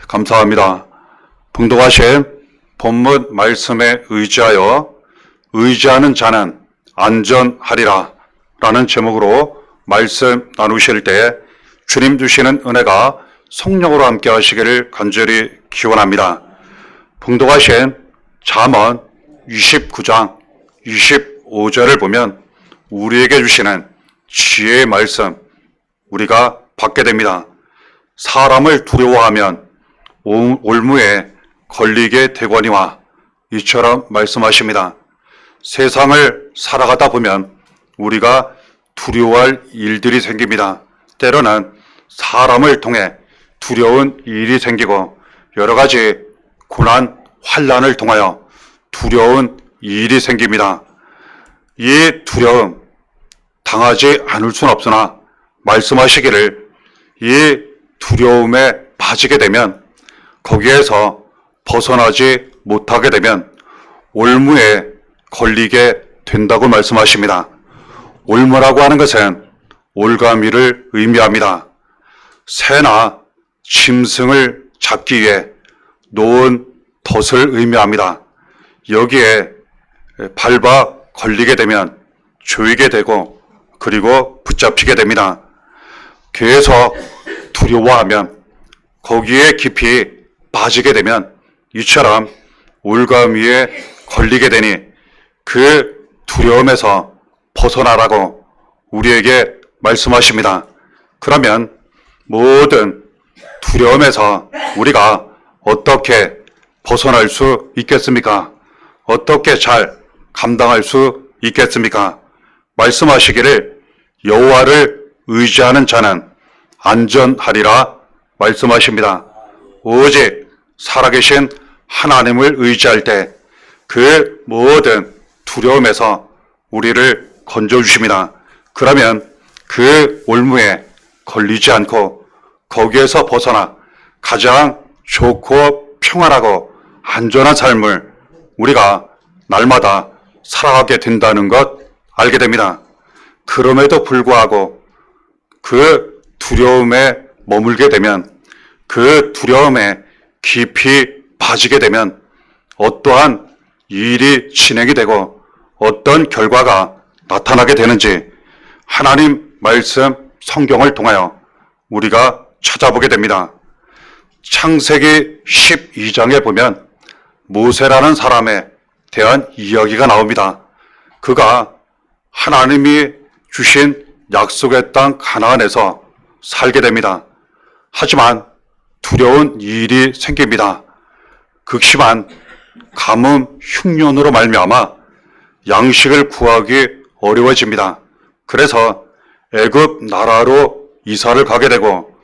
감사합니다. 봉독하신 본문 말씀에 의지하여 의지하는 자는 안전하리라 라는 제목으로 말씀 나누실 때 주님 주시는 은혜가 성령으로 함께 하시기를 간절히 기원합니다. 봉독하신 잠언 29장 25절을 보면 우리에게 주시는 지혜의 말씀 우리가 받게 됩니다. 사람을 두려워하면 올무에 걸리게 되거니와 이처럼 말씀하십니다. 세상을 살아가다 보면 우리가 두려워할 일들이 생깁니다. 때로는 사람을 통해 두려운 일이 생기고 여러 가지 고난, 환난을 통하여 두려운 일이 생깁니다. 이 두려움 당하지 않을 수는 없으나 말씀하시기를 이 두려움에 빠지게 되면 거기에서 벗어나지 못하게 되면 올무에 걸리게 된다고 말씀하십니다. 올무라고 하는 것은 올가미를 의미합니다. 새나 짐승을 잡기 위해 놓은 덫을 의미합니다. 여기에 밟아 걸리게 되면 조이게 되고 그리고 붙잡히게 됩니다. 계속 두려워하면 거기에 깊이 빠지게 되면 이처럼 올가미에 걸리게 되니 그 두려움에서 벗어나라고 우리에게 말씀하십니다. 그러면 모든 두려움에서 우리가 어떻게 벗어날 수 있겠습니까? 어떻게 잘 감당할 수 있겠습니까? 말씀하시기를 여호와를 의지하는 자는 안전하리라 말씀하십니다. 오직 살아계신 하나님을 의지할 때 그 모든 두려움에서 우리를 건져주십니다. 그러면 그 올무에 걸리지 않고 거기에서 벗어나 가장 좋고 평안하고 안전한 삶을 우리가 날마다 살아가게 된다는 것 알게 됩니다. 그럼에도 불구하고 그 두려움에 머물게 되면 그 두려움에 깊이 빠지게 되면 어떠한 일이 진행이 되고 어떤 결과가 나타나게 되는지 하나님 말씀 성경을 통하여 우리가 찾아보게 됩니다. 창세기 12장에 보면 모세라는 사람에 대한 이야기가 나옵니다. 그가 하나님이 주신 약속의 땅 가나안에서 살게 됩니다. 하지만 두려운 일이 생깁니다. 극심한 가뭄 흉년으로 말미암아 양식을 구하기 어려워집니다. 그래서 애굽 나라로 이사를 가게 되고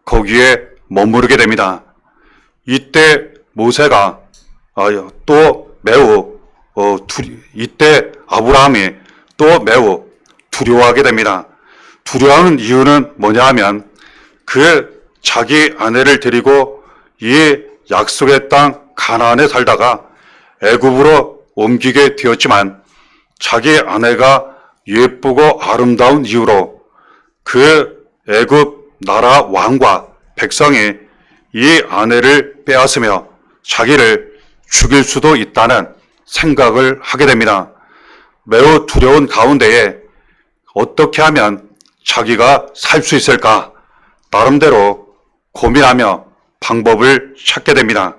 거기에 머무르게 됩니다. 이때 모세가 또 매우 이때 아브라함이 또 매우 두려워하게 됩니다. 두려워하는 이유는 뭐냐 하면 그 자기 아내를 데리고 이 약속의 땅 가나안에 살다가 애굽으로 옮기게 되었지만 자기 아내가 예쁘고 아름다운 이유로 그 애굽 나라 왕과 백성이 이 아내를 빼앗으며 자기를 죽일 수도 있다는 생각을 하게 됩니다. 매우 두려운 가운데에 어떻게 하면 자기가 살 수 있을까 나름대로 고민하며 방법을 찾게 됩니다.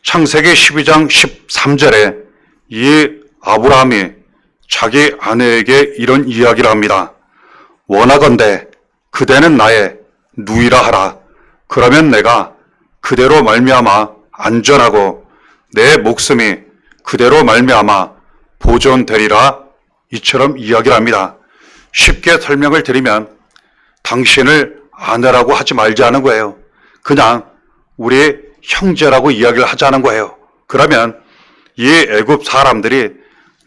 창세기 12장 13절에 이 아브라함이 자기 아내에게 이런 이야기를 합니다. 원하건대 그대는 나의 누이라 하라. 그러면 내가 그대로 말미암아 안전하고 내 목숨이 그대로 말미암아 보존되리라. 이처럼 이야기를 합니다. 쉽게 설명을 드리면 당신을 아내라고 하지 말자는 거예요. 그냥 우리 형제라고 이야기를 하자는 거예요. 그러면 이 애굽 사람들이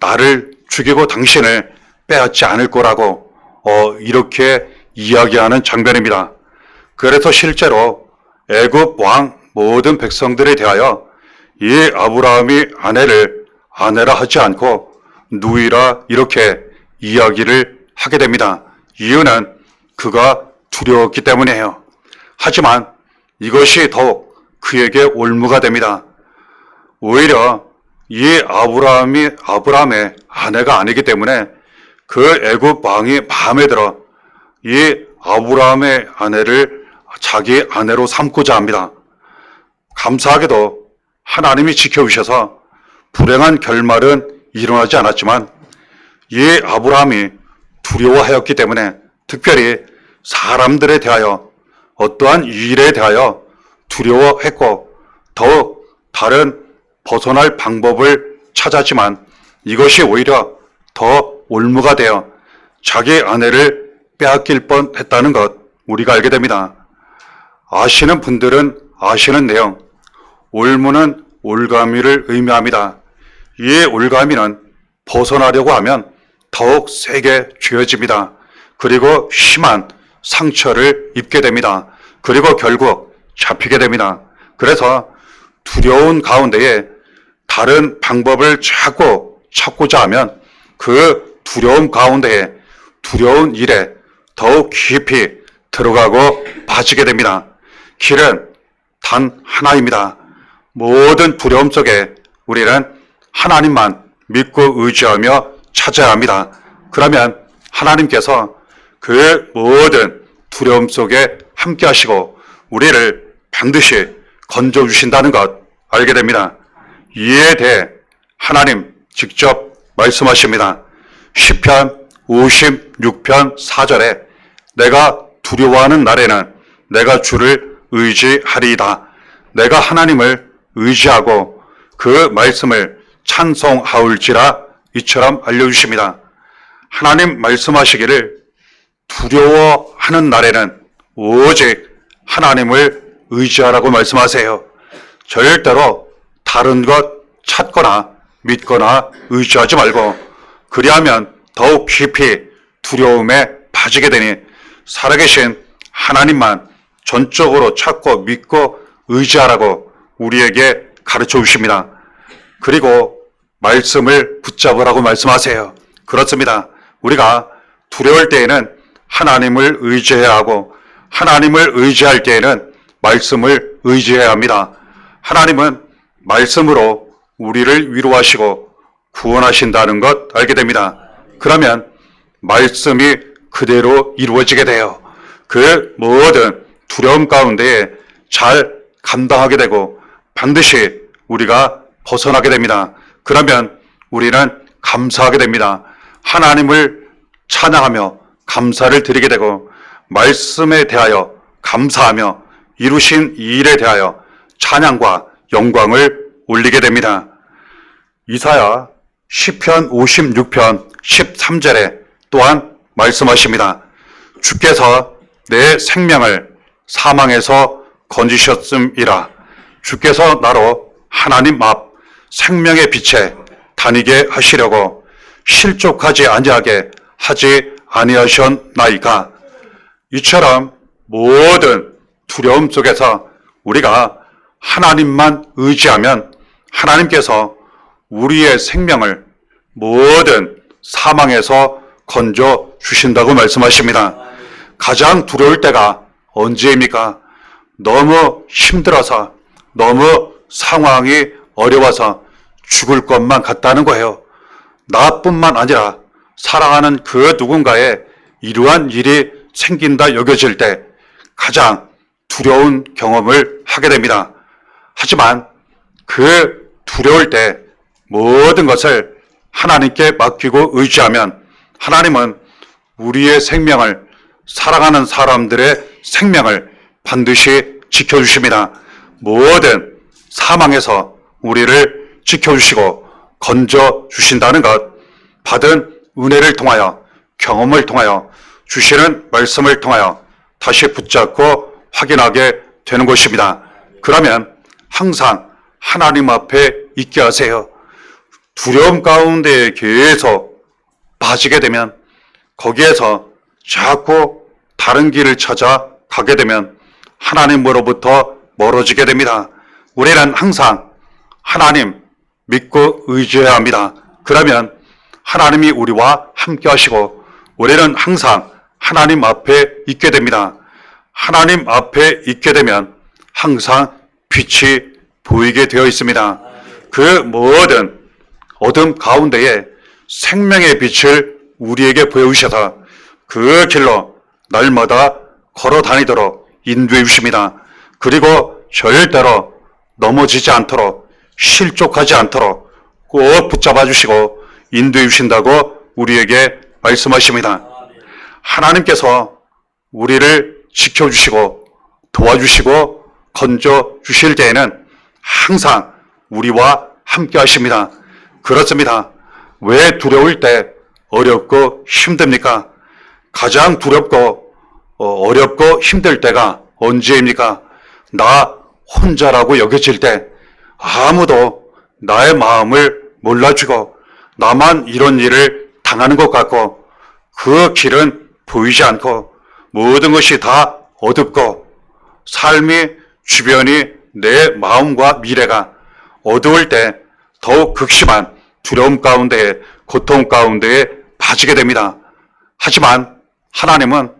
나를 죽이고 당신을 빼앗지 않을 거라고 이렇게 이야기하는 장면입니다. 그래서 실제로 애굽 왕 모든 백성들에 대하여 이 아브라함이 아내를 아내라 하지 않고 누이라 이렇게 이야기를 하게 됩니다. 이유는 그가 두려웠기 때문이에요. 하지만 이것이 더욱 그에게 올무가 됩니다. 오히려 이 아브라함의 아내가 아니기 때문에 그 애굽 왕이 마음에 들어 이 아브라함의 아내를 자기 아내로 삼고자 합니다. 감사하게도 하나님이 지켜주셔서 불행한 결말은 일어나지 않았지만 이 아브라함이 두려워하였기 때문에 특별히 사람들에 대하여 어떠한 일에 대하여 두려워했고 더욱 다른 벗어날 방법을 찾았지만 이것이 오히려 더 올무가 되어 자기 아내를 빼앗길 뻔했다는 것 우리가 알게 됩니다. 아시는 분들은 아시는 내용, 올무는 올가미를 의미합니다. 이 올가미는 벗어나려고 하면 더욱 세게 쥐어집니다. 그리고 심한 상처를 입게 됩니다. 그리고 결국 잡히게 됩니다. 그래서 두려운 가운데에 다른 방법을 자꾸 찾고자 하면 그 두려움 가운데에 두려운 일에 더욱 깊이 들어가고 빠지게 됩니다. 길은 단 하나입니다. 모든 두려움 속에 우리는 하나님만 믿고 의지하며 찾아야 합니다. 그러면 하나님께서 그 모든 두려움 속에 함께 하시고 우리를 반드시 건져주신다는 것 알게 됩니다. 이에 대해 하나님 직접 말씀하십니다. 시편 56편 4절에 내가 두려워하는 날에는 내가 주를 의지하리이다. 내가 하나님을 의지하고 그 말씀을 찬송하올지라 이처럼 알려주십니다. 하나님 말씀하시기를 두려워하는 날에는 오직 하나님을 의지하라고 말씀하세요. 절대로 다른 것 찾거나 믿거나 의지하지 말고 그리하면 더욱 깊이 두려움에 빠지게 되니 살아계신 하나님만 전적으로 찾고 믿고 의지하라고 우리에게 가르쳐 주십니다. 그리고 말씀을 붙잡으라고 말씀하세요. 그렇습니다. 우리가 두려울 때에는 하나님을 의지해야 하고 하나님을 의지할 때에는 말씀을 의지해야 합니다. 하나님은 말씀으로 우리를 위로하시고 구원하신다는 것 알게 됩니다. 그러면 말씀이 그대로 이루어지게 돼요. 그 모든 두려움 가운데에 잘 감당하게 되고 반드시 우리가 벗어나게 됩니다. 그러면 우리는 감사하게 됩니다. 하나님을 찬양하며 감사를 드리게 되고 말씀에 대하여 감사하며 이루신 이 일에 대하여 찬양과 영광을 올리게 됩니다. 이사야 시편 56편 13절에 또한 말씀하십니다. 주께서 내 생명을 사망에서 건지셨음이라. 주께서 나로 하나님 앞 생명의 빛에 다니게 하시려고 실족하지 아니하게 하지 아니하셨나이까. 이처럼 모든 두려움 속에서 우리가 하나님만 의지하면 하나님께서 우리의 생명을 모든 사망에서 건져 주신다고 말씀하십니다. 가장 두려울 때가 언제입니까? 너무 힘들어서 너무 상황이 어려워서 죽을 것만 같다는 거예요. 나뿐만 아니라 사랑하는 그 누군가에 이러한 일이 생긴다 여겨질 때 가장 두려운 경험을 하게 됩니다. 하지만 그 두려울 때 모든 것을 하나님께 맡기고 의지하면 하나님은 우리의 생명을 사랑하는 사람들의 생명을 반드시 지켜주십니다. 모든 사망에서 우리를 지켜주시고 건져주신다는 것, 받은 은혜를 통하여 경험을 통하여 주시는 말씀을 통하여 다시 붙잡고 확인하게 되는 것입니다. 그러면 항상 하나님 앞에 있게 하세요. 두려움 가운데 계속 빠지게 되면 거기에서 자꾸 다른 길을 찾아 가게 되면 하나님으로부터 멀어지게 됩니다. 우리는 항상 하나님 믿고 의지해야 합니다. 그러면 하나님이 우리와 함께 하시고 우리는 항상 하나님 앞에 있게 됩니다. 하나님 앞에 있게 되면 항상 빛이 보이게 되어 있습니다. 그 모든 어둠 가운데에 생명의 빛을 우리에게 보여주셔서 그 길로 날마다 걸어 다니도록 인도해 주십니다. 그리고 절대로 넘어지지 않도록 실족하지 않도록 꼭 붙잡아 주시고 인도해 주신다고 우리에게 말씀하십니다. 하나님께서 우리를 지켜주시고 도와주시고 건져주실 때에는 항상 우리와 함께 하십니다. 그렇습니다. 왜 두려울 때 어렵고 힘듭니까? 가장 두렵고 어렵고 힘들 때가 언제입니까? 나 혼자라고 여겨질 때, 아무도 나의 마음을 몰라주고 나만 이런 일을 당하는 것 같고 그 길은 보이지 않고 모든 것이 다 어둡고 삶이 주변이 내 마음과 미래가 어두울 때 더욱 극심한 두려움 가운데에 고통 가운데에 빠지게 됩니다. 하지만 하나님은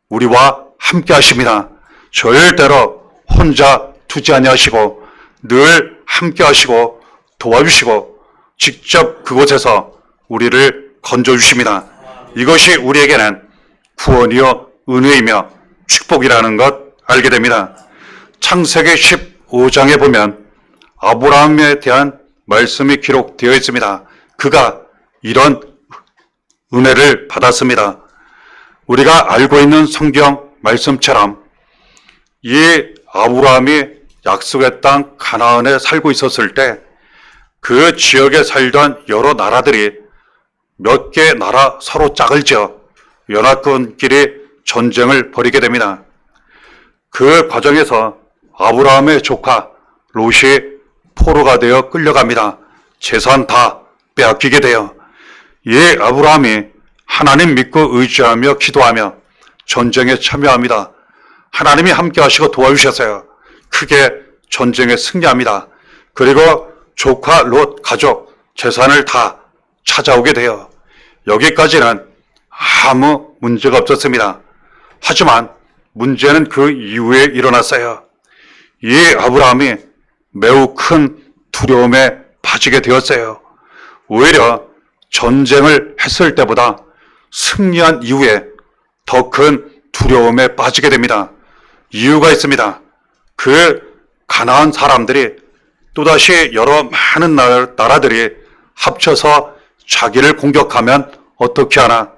우리와 함께 하십니다. 절대로 혼자 두지 아니하시고 늘 함께 하시고 도와주시고 직접 그곳에서 우리를 건져주십니다. 이것이 우리에게는 구원이요 은혜이며 축복이라는 것 알게 됩니다. 창세기 15장에 보면 아브라함에 대한 말씀이 기록되어 있습니다. 그가 이런 은혜를 받았습니다. 우리가 알고 있는 성경 말씀처럼 이 아브라함이 약속의 땅 가나안에 살고 있었을 때 그 지역에 살던 여러 나라들이 몇 개 나라 서로 짝을 지어 연합군끼리 전쟁을 벌이게 됩니다. 그 과정에서 아브라함의 조카 롯이 포로가 되어 끌려갑니다. 재산 다 빼앗기게 돼요. 이 아브라함이 하나님 믿고 의지하며 기도하며 전쟁에 참여합니다. 하나님이 함께 하시고 도와주셨어요. 크게 전쟁에 승리합니다. 그리고 조카 롯 가족 재산을 다 찾아오게 돼요. 여기까지는 아무 문제가 없었습니다. 하지만 문제는 그 이후에 일어났어요. 이 아브라함이 매우 큰 두려움에 빠지게 되었어요. 오히려 전쟁을 했을 때보다 승리한 이후에 더 큰 두려움에 빠지게 됩니다. 이유가 있습니다. 그 가나안 사람들이 또다시 여러 많은 나라들이 합쳐서 자기를 공격하면 어떻게 하나?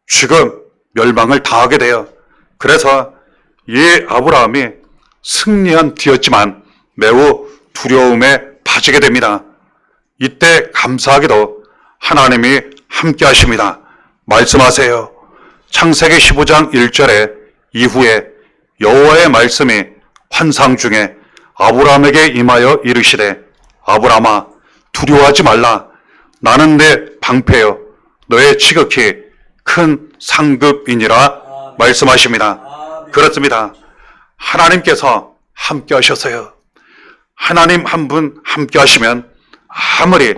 지금 멸망을 당하게 돼요. 그래서 이 아브라함이 승리한 뒤였지만 매우 두려움에 빠지게 됩니다. 이때 감사하게도 하나님이 함께 하십니다. 말씀하세요. 창세기 15장 1절에 이후에 여호와의 말씀이 환상 중에 아브라함에게 임하여 이르시되 아브라함아 두려워하지 말라. 나는 내 방패여 너의 지극히 큰 상급이니라 말씀하십니다. 그렇습니다. 하나님께서 함께 하셨어요. 하나님 한 분 함께 하시면 아무리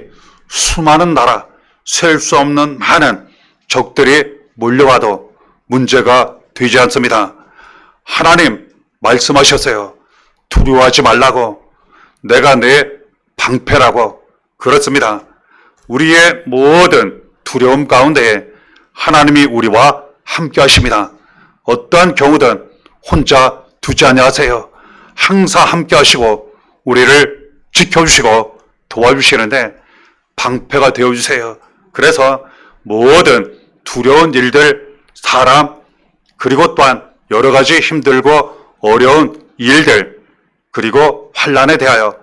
수많은 나라, 셀 수 없는 많은 적들이 몰려와도 문제가 되지 않습니다. 하나님 말씀하셨어요. 두려워하지 말라고. 내가 내 방패라고. 그렇습니다. 우리의 모든 두려움 가운데에 하나님이 우리와 함께 하십니다. 어떠한 경우든 혼자 두지 아니하세요. 항상 함께 하시고 우리를 지켜주시고 도와주시는데 방패가 되어주세요. 그래서 모든 두려운 일들, 사람, 그리고 또한 여러 가지 힘들고 어려운 일들, 그리고 환난에 대하여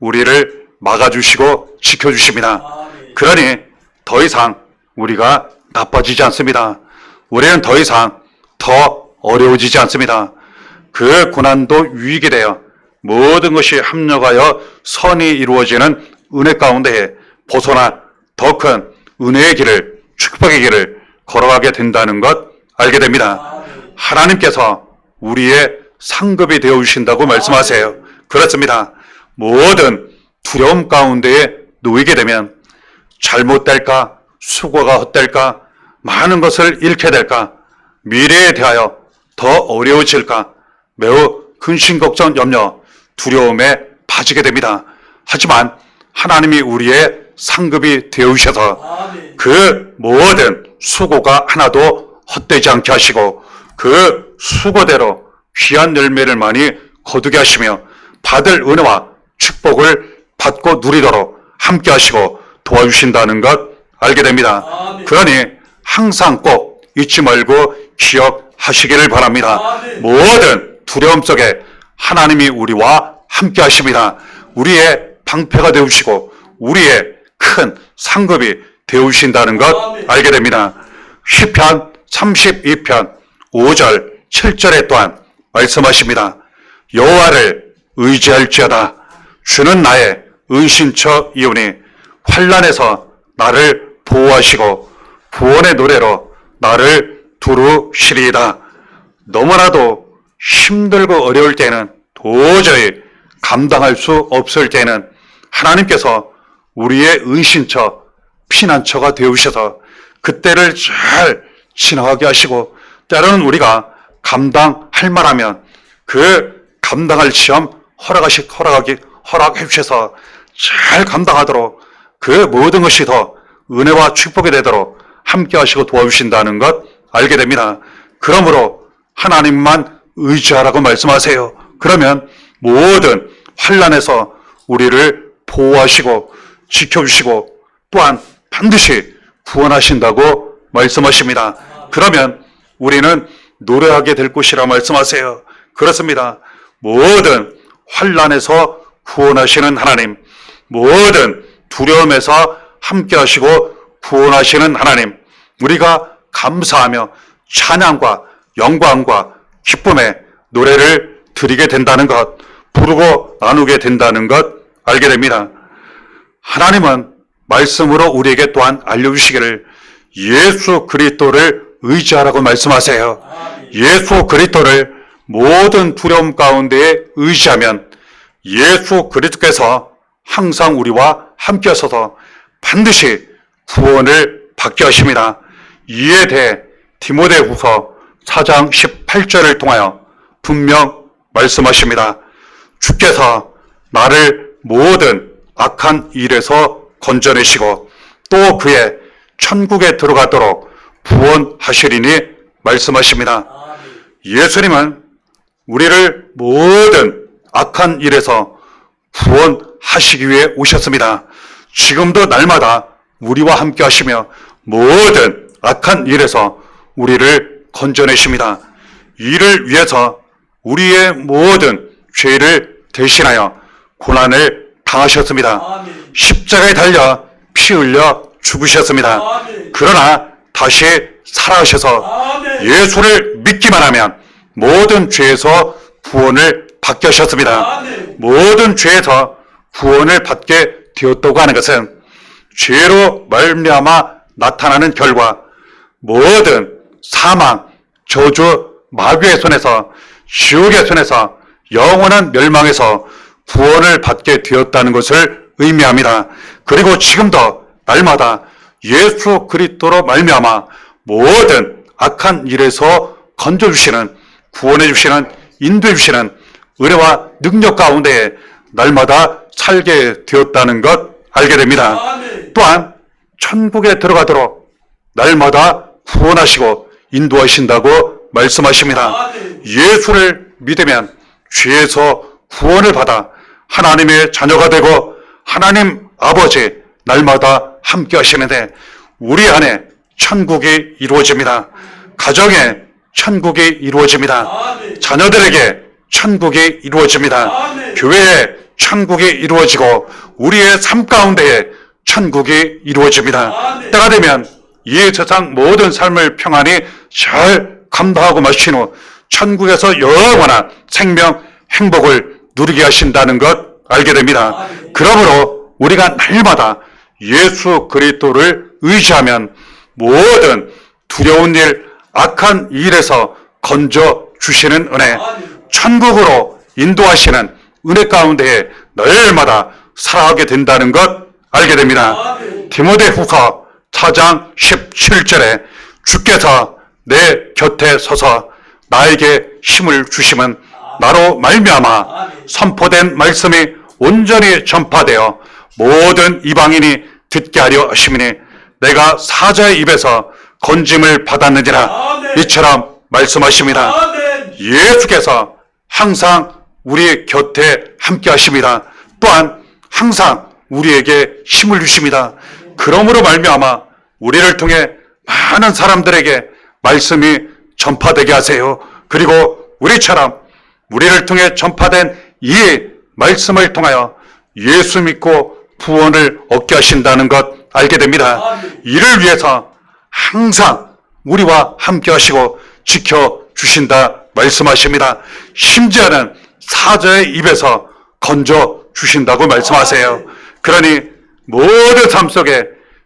우리를 막아주시고 지켜주십니다. 그러니 더 이상 우리가 나빠지지 않습니다. 우리는 더 이상 더 어려워지지 않습니다. 그 고난도 유익이 되어 모든 것이 합력하여 선이 이루어지는 은혜 가운데에 벗어나 더 큰 은혜의 길을, 축복의 길을 걸어가게 된다는 것 알게 됩니다. 하나님께서 우리의 상급이 되어주신다고 말씀하세요. 그렇습니다. 모든 두려움 가운데에 놓이게 되면 잘못될까, 수고가 헛될까, 많은 것을 잃게 될까, 미래에 대하여 더 어려워질까, 매우 근심 걱정 염려, 두려움에 빠지게 됩니다. 하지만 하나님이 우리의 상급이 되어주셔서 그 모든 수고가 하나도 헛되지 않게 하시고 그 수고대로 귀한 열매를 많이 거두게 하시며 받을 은혜와 축복을 받고 누리도록 함께 하시고 도와주신다는 것 알게 됩니다. 그러니 항상 꼭 잊지 말고 기억하시기를 바랍니다. 모든 두려움 속에 하나님이 우리와 함께 하십니다. 우리의 방패가 되어주시고 우리의 큰 상급이 되어주신다는 것 알게 됩니다. 시편 32편 5절 7절에 또한 말씀하십니다. 여호와를 의지할지어다. 주는 나의 은신처이오니 환난에서 나를 보호하시고 구원의 노래로 나를 두루시리이다. 너무나도 힘들고 어려울 때는 도저히 감당할 수 없을 때는 하나님께서 우리의 은신처, 피난처가 되어주셔서 그때를 잘 지나가게 하시고 때로는 우리가 감당할 만하면 그 감당할 시험 허락해 주셔서 잘 감당하도록 그 모든 것이 더 은혜와 축복이 되도록 함께 하시고 도와주신다는 것 알게 됩니다. 그러므로 하나님만 의지하라고 말씀하세요. 그러면 모든 환난에서 우리를 보호하시고 지켜주시고 또한 반드시 구원하신다고 말씀하십니다. 그러면 우리는 노래하게 될 것이라 말씀하세요. 그렇습니다. 모든 환난에서 구원하시는 하나님, 모든 두려움에서 함께 하시고 구원하시는 하나님, 우리가 감사하며 찬양과 영광과 기쁨의 노래를 드리게 된다는 것, 부르고 나누게 된다는 것 알게 됩니다. 하나님은 말씀으로 우리에게 또한 알려주시기를 예수 그리스도를 의지하라고 말씀하세요. 예수 그리스도를 모든 두려움 가운데에 의지하면 예수 그리스도께서 항상 우리와 함께 하셔서 반드시 구원을 받게 하십니다. 이에 대해 디모데후서 4장 18절을 통하여 분명 말씀하십니다. 주께서 나를 모든 악한 일에서 건져내시고 또 그의 천국에 들어가도록 구원하시리니 말씀하십니다. 예수님은 우리를 모든 악한 일에서 구원하시기 위해 오셨습니다. 지금도 날마다 우리와 함께 하시며 모든 악한 일에서 우리를 건져내십니다. 이를 위해서 우리의 모든 죄를 대신하여 고난을 당하셨습니다. 십자가에 달려 피 흘려 죽으셨습니다. 그러나 다시 살아가셔서 예수를 믿기만 하면 모든 죄에서 구원을 받게 하셨습니다. 모든 죄에서 구원을 받게 되었다고 하는 것은 죄로 말미암아 나타나는 결과 모든 사망, 저주, 마귀의 손에서 지옥의 손에서 영원한 멸망에서 구원을 받게 되었다는 것을 의미합니다. 그리고 지금도 날마다 예수 그리스도로 말미암아 모든 악한 일에서 건져주시는, 구원해주시는, 인도해주시는 은혜와 능력 가운데 날마다 살게 되었다는 것 알게 됩니다. 또한 천국에 들어가도록 날마다 구원하시고 인도하신다고 말씀하십니다. 예수를 믿으면 죄에서 구원을 받아 하나님의 자녀가 되고 하나님 아버지 날마다 함께 하시는데 우리 안에 천국이 이루어집니다. 가정에 천국이 이루어집니다. 자녀들에게 천국이 이루어집니다. 교회에 천국이 이루어지고 우리의 삶 가운데에 천국이 이루어집니다. 때가 되면 이 세상 모든 삶을 평안히 잘 감당하고 마친 후 천국에서 영원한 생명, 행복을 누리게 하신다는 것 알게 됩니다. 그러므로 우리가 날마다 예수 그리스도를 의지하면 모든 두려운 일, 악한 일에서 건져 주시는 은혜, 천국으로 인도하시는 은혜 가운데에 날마다 살아가게 된다는 것 알게 됩니다. 디모데후서 4장 17절에 주께서 내 곁에 서서 나에게 힘을 주심은 나로 말미암아 선포된 말씀이 온전히 전파되어 모든 이방인이 듣게 하려 하심이니 내가 사자의 입에서 건짐을 받았느니라. 이처럼 말씀하십니다. 예수께서 항상 우리 곁에 함께 하십니다. 또한 항상 우리에게 힘을 주십니다. 그러므로 말미암아 우리를 통해 많은 사람들에게 말씀이 전파되게 하세요. 그리고 우리처럼 우리를 통해 전파된 이 말씀을 통하여 예수 믿고 구원을 얻게 하신다는 것 알게 됩니다. 이를 위해서 항상 우리와 함께 하시고 지켜주신다 말씀하십니다. 심지어는 사자의 입에서 건져 주신다고 말씀하세요. 그러니 모든 삶 속에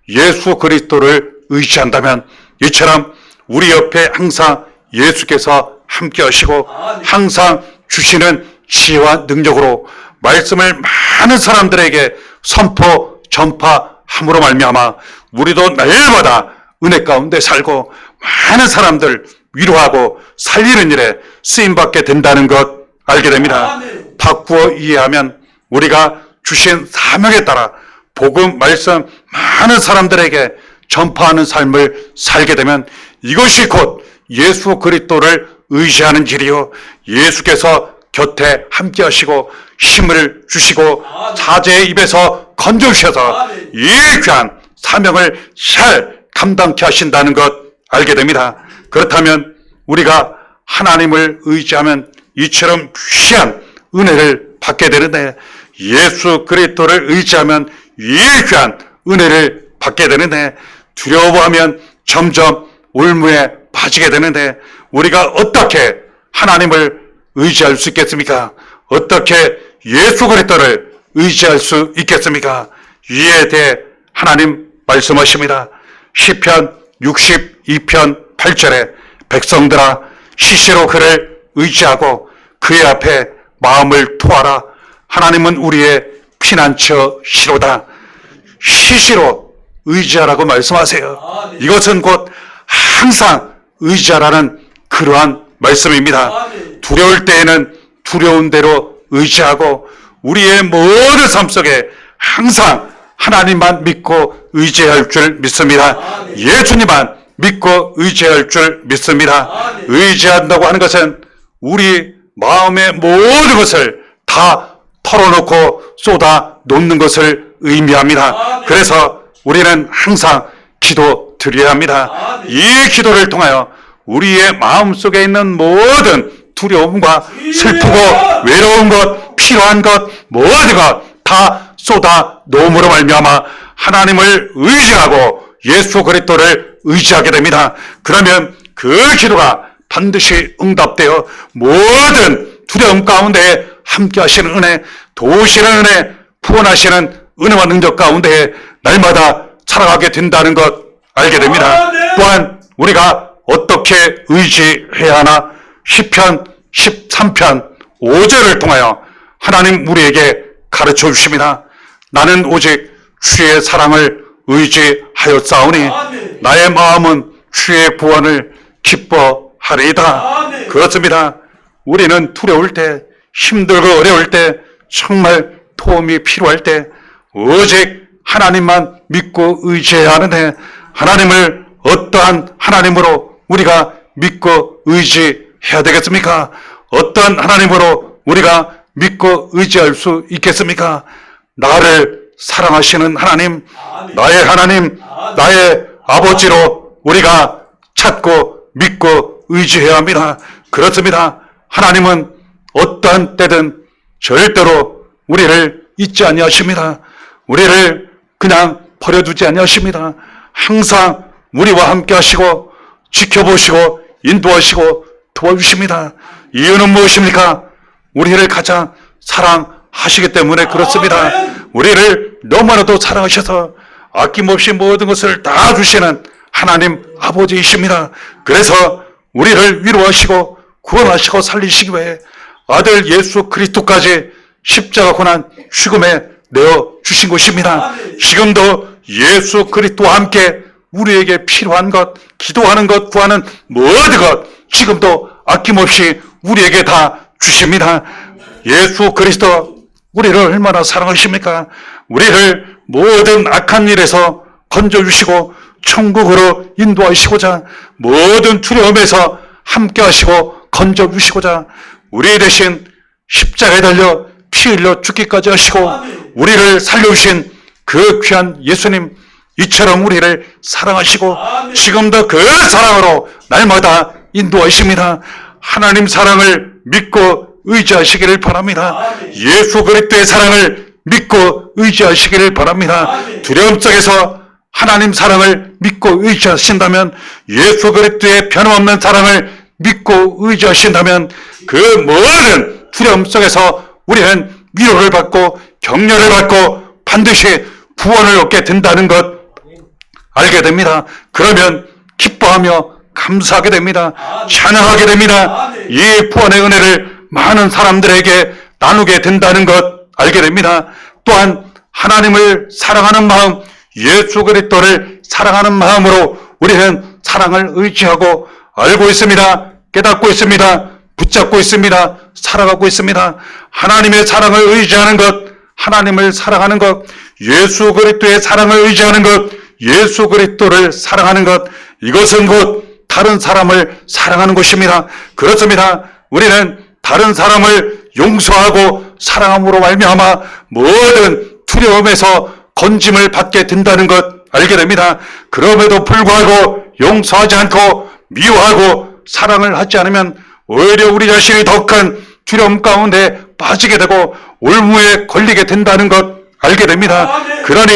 예수 그리스도를 의지한다면 이처럼 우리 옆에 항상 예수께서 함께 하시고 항상 주시는 지혜와 능력으로 말씀을 많은 사람들에게 선포, 전파함으로 말미암아 우리도 날마다 은혜 가운데 살고 많은 사람들 위로하고 살리는 일에 쓰임받게 된다는 것 알게 됩니다. 바꾸어 이해하면 우리가 주신 사명에 따라 복음 말씀 많은 사람들에게 전파하는 삶을 살게 되면 이것이 곧 예수 그리스도를 의지하는 길이요, 예수께서 곁에 함께 하시고 힘을 주시고 사자의 입에서 건져주셔서 이 귀한 사명을 잘 감당케 하신다는 것 알게 됩니다. 그렇다면 우리가 하나님을 의지하면 이처럼 귀한 은혜를 받게 되는데, 예수 그리스도를 의지하면 이 귀한 은혜를 받게 되는데, 두려워하면 점점 올무에 빠지게 되는데, 우리가 어떻게 하나님을 의지할 수 있겠습니까? 어떻게 예수 그리스도를 의지할 수 있겠습니까? 이에 대해 하나님 말씀하십니다. 시편 62편 8절에 백성들아 시시로 그를 의지하고 그의 앞에 마음을 토하라. 하나님은 우리의 피난처시로다. 시시로 의지하라고 말씀하세요. 이것은 곧 항상 의지하라는 그러한 말씀입니다. 두려울 때에는 두려운 대로 의지하고 우리의 모든 삶 속에 항상 하나님만 믿고 의지할 줄 믿습니다. 예수님만 믿고 의지할 줄 믿습니다. 의지한다고 하는 것은 우리 마음의 모든 것을 다 털어놓고 쏟아 놓는 것을 의미합니다. 그래서 우리는 항상 기도 드려야 합니다. 이 기도를 통하여 우리의 마음속에 있는 모든 두려움과 슬프고 외로운 것, 필요한 것, 모든 것 다 쏟아 놓음으로 말미암아 하나님을 의지하고 예수 그리스도를 의지하게 됩니다. 그러면 그 기도가 반드시 응답되어 모든 두려움 가운데 함께 하시는 은혜, 도우시는 은혜, 구원하시는 은혜와 능력 가운데 날마다 살아가게 된다는 것 알게 됩니다. 또한 우리가 어떻게 의지해야 하나? 시편 13편 5절을 통하여 하나님 우리에게 가르쳐 주십니다. 나는 오직 주의 사랑을 의지하였사오니 나의 마음은 주의 구원을 기뻐하리이다. 그렇습니다. 우리는 두려울 때, 힘들고 어려울 때, 정말 도움이 필요할 때 오직 하나님만 믿고 의지해야 하는데, 하나님을 어떠한 하나님으로 우리가 믿고 의지해야 되겠습니까? 어떠한 하나님으로 우리가 믿고 의지할 수 있겠습니까? 나를 사랑하시는 하나님, 나의 하나님, 나의 아버지로 우리가 찾고 믿고 의지해야 합니다. 그렇습니다. 하나님은 어떠한 때든 절대로 우리를 잊지 아니하십니다. 우리를 그냥 버려두지 아니하십니다. 항상 우리와 함께 하시고 지켜보시고 인도하시고 도와주십니다. 이유는 무엇입니까? 우리를 가장 사랑하시기 때문에 그렇습니다. 우리를 너무나도 사랑하셔서 아낌없이 모든 것을 다 주시는 하나님 아버지이십니다. 그래서 우리를 위로하시고 구원하시고 살리시기 위해 아들 예수 그리스도까지 십자가 고난 죽음에 내어 주신 것입니다. 지금도 예수 그리스도와 함께 우리에게 필요한 것, 기도하는 것, 구하는 모든 것 지금도 아낌없이 우리에게 다 주십니다. 예수 그리스도 우리를 얼마나 사랑하십니까? 우리를 모든 악한 일에서 건져주시고 천국으로 인도하시고자, 모든 두려움에서 함께 하시고 건져주시고자 우리 대신 십자가에 달려 피 흘려 죽기까지 하시고 우리를 살려주신 그 귀한 예수님, 이처럼 우리를 사랑하시고 지금도 그 사랑으로 날마다 인도하십니다. 하나님 사랑을 믿고 의지하시기를 바랍니다. 예수 그리스도의 사랑을 믿고 의지하시기를 바랍니다. 두려움 속에서 하나님 사랑을 믿고 의지하신다면, 예수 그리스도의 변함없는 사랑을 믿고 의지하신다면 그 모든 두려움 속에서 우리는 위로를 받고 격려를 받고 반드시 구원을 얻게 된다는 것 알게 됩니다. 그러면 기뻐하며 감사하게 됩니다. 찬양하게 됩니다. 이 구원의 은혜를 많은 사람들에게 나누게 된다는 것 알게 됩니다. 또한 하나님을 사랑하는 마음, 예수 그리스도를 사랑하는 마음으로 우리는 사랑을 의지하고 알고 있습니다. 깨닫고 있습니다. 붙잡고 있습니다. 살아가고 있습니다. 하나님의 사랑을 의지하는 것, 하나님을 사랑하는 것, 예수 그리스도의 사랑을 의지하는 것, 예수 그리스도를 사랑하는 것, 이것은 곧 다른 사람을 사랑하는 것입니다. 그렇습니다. 우리는 다른 사람을 용서하고 사랑함으로 말미암아 모든 두려움에서 건짐을 받게 된다는 것 알게 됩니다. 그럼에도 불구하고 용서하지 않고 미워하고 사랑을 하지 않으면 오히려 우리 자신이 더 큰 두려움 가운데 빠지게 되고 올무에 걸리게 된다는 것 알게 됩니다. 그러니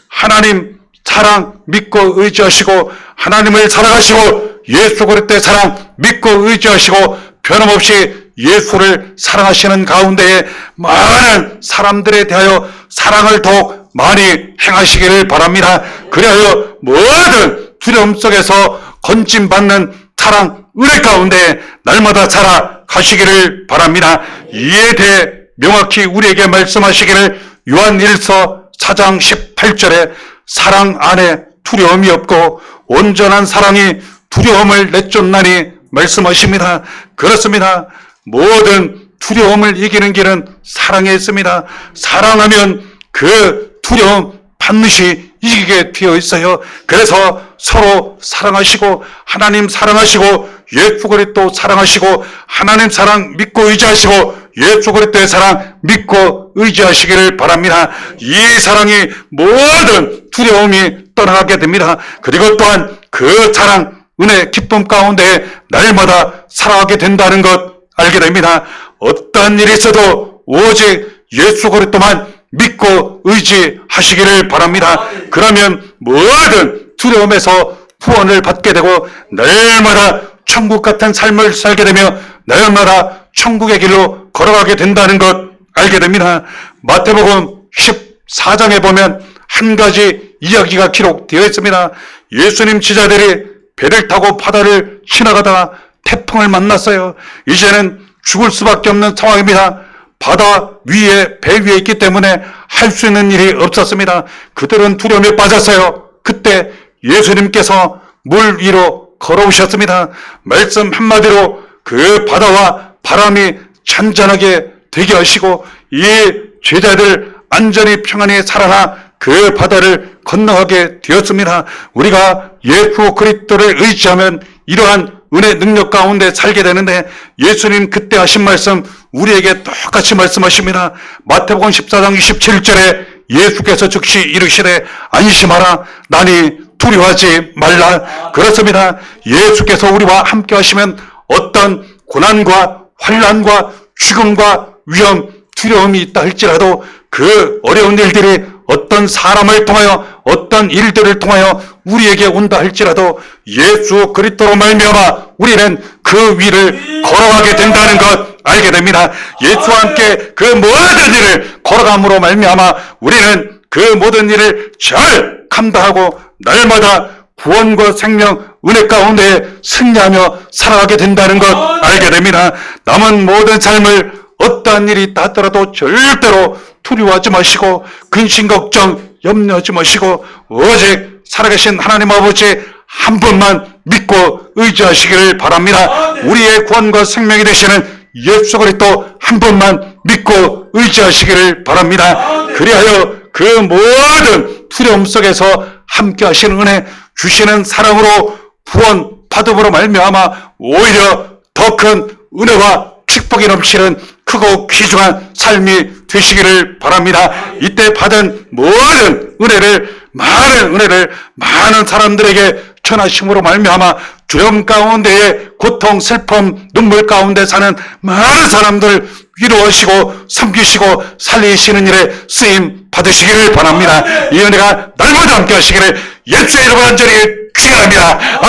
하나님 사랑 믿고 의지하시고, 하나님을 사랑하시고 예수 그리스도의 사랑 믿고 의지하시고 변함없이 예수를 사랑하시는 가운데에 많은 사람들에 대하여 사랑을 더욱 많이 행하시기를 바랍니다. 그리하여 모든 두려움 속에서 건짐받는 사랑, 은혜 가운데 날마다 살아가시기를 바랍니다. 이에 대해 명확히 우리에게 말씀하시기를 요한 1서 4장 18절에 사랑 안에 두려움이 없고 온전한 사랑이 두려움을 내쫓나니 말씀하십니다. 그렇습니다. 모든 두려움을 이기는 길은 사랑에 있습니다. 사랑하면 그 두려움 반드시 이기게 되어 있어요. 그래서 서로 사랑하시고 하나님 사랑하시고 예수 그리스도 사랑하시고 하나님 사랑 믿고 의지하시고 예수 그리스도의 사랑 믿고 의지하시기를 바랍니다. 이 사랑이 모든 두려움이 떠나가게 됩니다. 그리고 또한 그 사랑, 은혜, 기쁨 가운데 날마다 살아가게 된다는 것 알게 됩니다. 어떠한 일이 있어도 오직 예수 그리스도만 믿고 의지하시기를 바랍니다. 그러면 모든 두려움에서 구원을 받게 되고 날마다 천국 같은 삶을 살게 되며 날마다 천국의 길로 걸어가게 된다는 것 알게 됩니다. 마태복음 14장에 보면 한 가지 이야기가 기록되어 있습니다. 예수님 제자들이 배를 타고 바다를 지나가다가 태풍을 만났어요. 이제는 죽을 수밖에 없는 상황입니다. 바다 위에, 배 위에 있기 때문에 할 수 있는 일이 없었습니다. 그들은 두려움에 빠졌어요. 그때 예수님께서 물 위로 걸어오셨습니다. 말씀 한마디로 그 바다와 바람이 잔잔하게 되게 하시고 이 제자들 안전히 평안히 살아나 그 바다를 건너가게 되었습니다. 우리가 예수 그리스도를 의지하면 이러한 은혜 능력 가운데 살게 되는데, 예수님 그때 하신 말씀 우리에게 똑같이 말씀하십니다. 마태복음 14장 27절에 예수께서 즉시 이르시되 안심하라, 나니 두려워하지 말라. 그렇습니다. 예수께서 우리와 함께 하시면 어떤 고난과 환난과 죽음과 위험, 두려움이 있다 할지라도 그 어려운 일들이 어떤 사람을 통하여 어떤 일들을 통하여 우리에게 온다 할지라도 예수 그리스도로 말미암아 우리는 그 위를 걸어가게 된다는 것 알게 됩니다. 예수와 함께 그 모든 일을 걸어감으로 말미암아 우리는 그 모든 일을 잘 감당하고 날마다 구원과 생명, 은혜 가운데 승리하며 살아가게 된다는 것 알게 됩니다. 남은 모든 삶을 어떠한 일이 있다 하더라도 절대로 두려워하지 마시고 근심 걱정 염려하지 마시고 오직 살아계신 하나님 아버지 한 분만 믿고 의지하시기를 바랍니다. 우리의 구원과 생명이 되시는 예수 그리스도 한 분만 믿고 의지하시기를 바랍니다. 그리하여 그 모든 두려움 속에서 함께 하시는 은혜, 주시는 사랑으로 구원 받음으로 말미암아 오히려 더 큰 은혜와 축복이 넘치는 크고 귀중한 삶이 되시기를 바랍니다. 이때 받은 모든 은혜를, 많은 은혜를 많은 사람들에게 전하심으로 말미암아 두려움 가운데에 고통, 슬픔, 눈물 가운데 사는 많은 사람들 위로하시고 섬기시고 살리시는 일에 쓰임 받으시기를 바랍니다. 이 은혜가 날마다 함께 하시기를 예수의 이름으로 간절히 축원합니다.